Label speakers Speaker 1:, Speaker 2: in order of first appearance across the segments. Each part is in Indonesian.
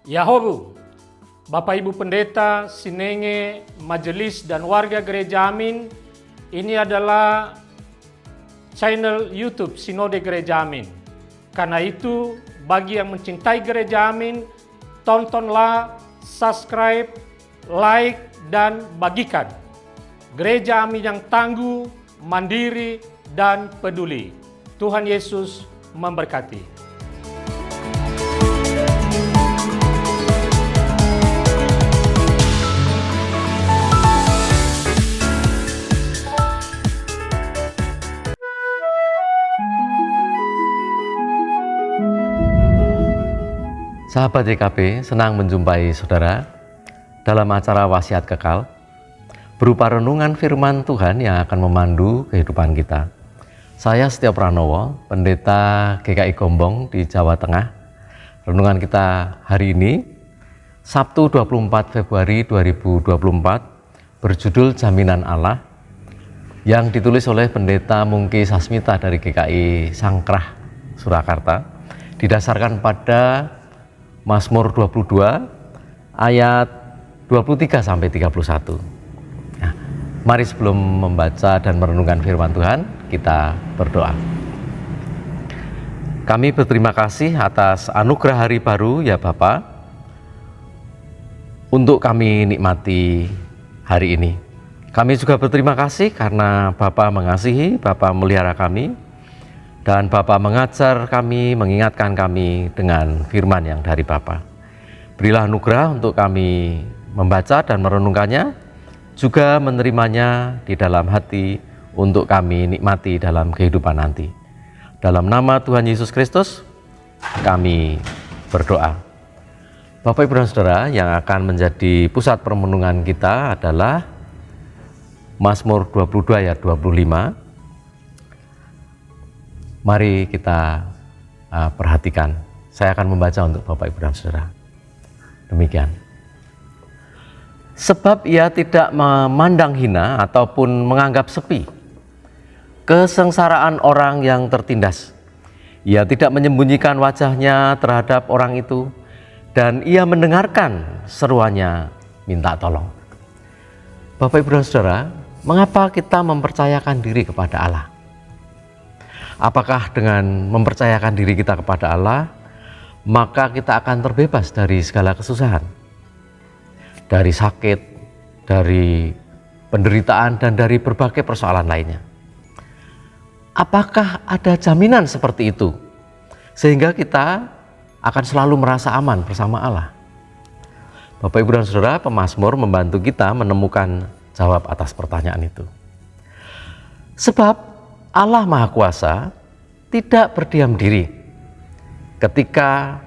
Speaker 1: Yahobu, Bapak Ibu Pendeta, Sinenge, Majelis dan warga Gereja Amin, ini adalah channel YouTube Sinode Gereja Amin. Karena itu, bagi yang mencintai Gereja Amin, tontonlah, subscribe, like, dan bagikan. Gereja Amin yang tangguh, mandiri, dan peduli. Tuhan Yesus memberkati.
Speaker 2: Sahabat YKB, senang menjumpai saudara dalam acara Wasiat Kekal, berupa renungan firman Tuhan yang akan memandu kehidupan kita. Saya Setia Pranowo, Pendeta GKI Gombong di Jawa Tengah. Renungan kita hari ini, Sabtu 24 Februari 2024, berjudul Jaminan Allah, yang ditulis oleh Pendeta Mungki Sasmita dari GKI Sangkrah, Surakarta, didasarkan pada Mazmur 22 ayat 23-31. Nah, mari sebelum membaca dan merenungkan firman Tuhan, kita berdoa. Kami berterima kasih atas anugerah hari baru ya Bapa, untuk kami nikmati hari ini. Kami juga berterima kasih karena Bapa mengasihi, Bapa melihara kami, dan Bapa mengajar kami, mengingatkan kami dengan firman yang dari Bapa. Berilah anugerah untuk kami membaca dan merenungkannya, juga menerimanya di dalam hati untuk kami nikmati dalam kehidupan nanti. Dalam nama Tuhan Yesus Kristus, kami berdoa. Bapak, Ibu, dan Saudara, yang akan menjadi pusat permenungan kita adalah Mazmur 22 ayat 25. Mari kita perhatikan. Saya akan membaca untuk Bapak, Ibu, dan Saudara. Demikian. Sebab ia tidak memandang hina ataupun menganggap sepi kesengsaraan orang yang tertindas. Ia tidak menyembunyikan wajahnya terhadap orang itu, dan ia mendengarkan seruannya minta tolong. Bapak, Ibu, dan Saudara, mengapa kita mempercayakan diri kepada Allah? Apakah dengan mempercayakan diri kita kepada Allah, maka kita akan terbebas dari segala kesusahan, dari sakit, dari penderitaan, dan dari berbagai persoalan lainnya? Apakah ada jaminan seperti itu, sehingga kita akan selalu merasa aman bersama Allah? Bapak, Ibu, dan Saudara, pemazmur membantu kita menemukan jawab atas pertanyaan itu. Sebab Allah Maha Kuasa tidak berdiam diri ketika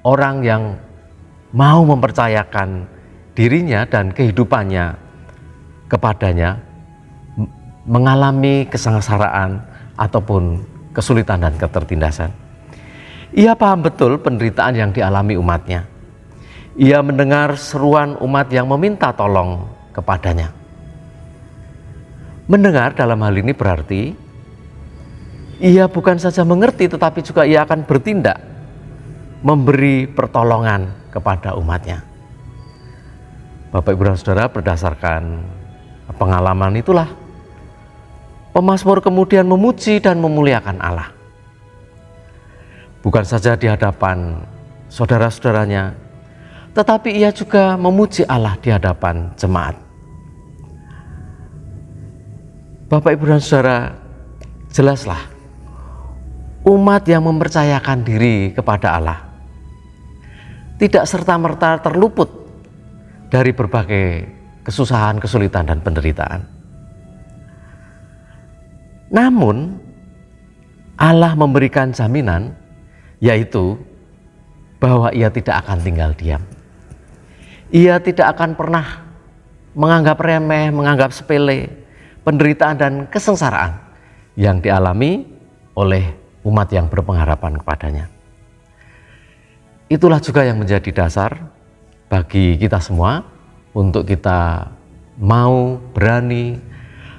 Speaker 2: orang yang mau mempercayakan dirinya dan kehidupannya kepadanya mengalami kesengsaraan ataupun kesulitan dan ketertindasan. Ia paham betul penderitaan yang dialami umatnya. Ia mendengar seruan umat yang meminta tolong kepadanya. Mendengar dalam hal ini berarti ia bukan saja mengerti, tetapi juga ia akan bertindak, memberi pertolongan kepada umatnya. Bapak, Ibu, dan Saudara, berdasarkan pengalaman itulah pemazmur kemudian memuji dan memuliakan Allah. Bukan saja di hadapan saudara-saudaranya, tetapi ia juga memuji Allah di hadapan jemaat. Bapak, Ibu, dan Saudara, jelaslah umat yang mempercayakan diri kepada Allah tidak serta-merta terluput dari berbagai kesusahan, kesulitan, dan penderitaan. Namun, Allah memberikan jaminan, yaitu bahwa ia tidak akan tinggal diam. Ia tidak akan pernah menganggap remeh, menganggap sepele penderitaan dan kesengsaraan yang dialami oleh umat yang berpengharapan kepadanya. Itulah juga yang menjadi dasar bagi kita semua untuk kita mau berani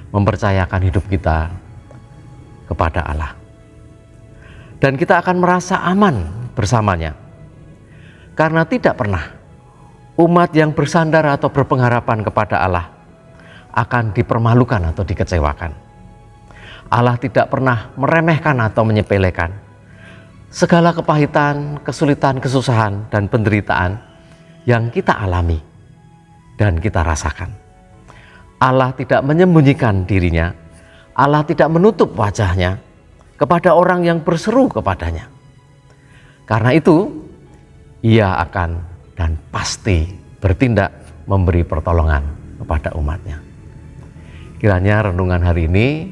Speaker 2: mempercayakan hidup kita kepada Allah. Dan kita akan merasa aman bersamanya. Karena tidak pernah umat yang bersandar atau berpengharapan kepada Allah akan dipermalukan atau dikecewakan. Allah tidak pernah meremehkan atau menyepelekan segala kepahitan, kesulitan, kesusahan, dan penderitaan yang kita alami dan kita rasakan. Allah tidak menyembunyikan dirinya, Allah tidak menutup wajahnya kepada orang yang berseru kepadanya. Karena itu, Ia akan dan pasti bertindak memberi pertolongan kepada umatnya. Kiranya renungan hari ini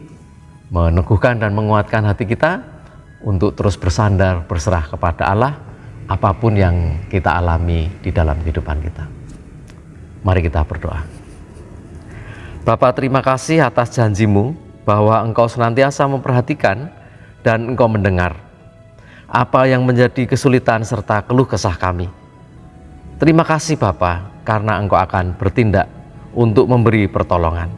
Speaker 2: meneguhkan dan menguatkan hati kita untuk terus bersandar, berserah kepada Allah apapun yang kita alami di dalam kehidupan kita. Mari kita berdoa. Bapa, terima kasih atas janji-Mu bahwa Engkau senantiasa memperhatikan dan Engkau mendengar apa yang menjadi kesulitan serta keluh kesah kami. Terima kasih Bapa, karena Engkau akan bertindak untuk memberi pertolongan.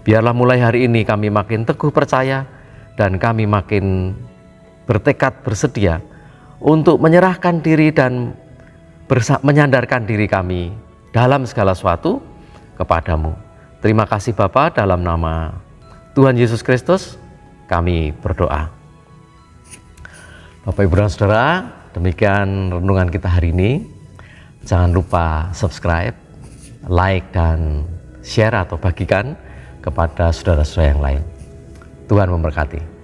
Speaker 2: Biarlah mulai hari ini kami makin teguh percaya dan kami makin bertekad bersedia untuk menyerahkan diri dan menyandarkan diri kami dalam segala sesuatu kepadamu. Terima kasih Bapa, dalam nama Tuhan Yesus Kristus kami berdoa. Bapak, Ibu, dan Saudara, demikian renungan kita hari ini. Jangan lupa subscribe, like, dan share atau bagikan kepada saudara-saudara yang lain. Tuhan memberkati.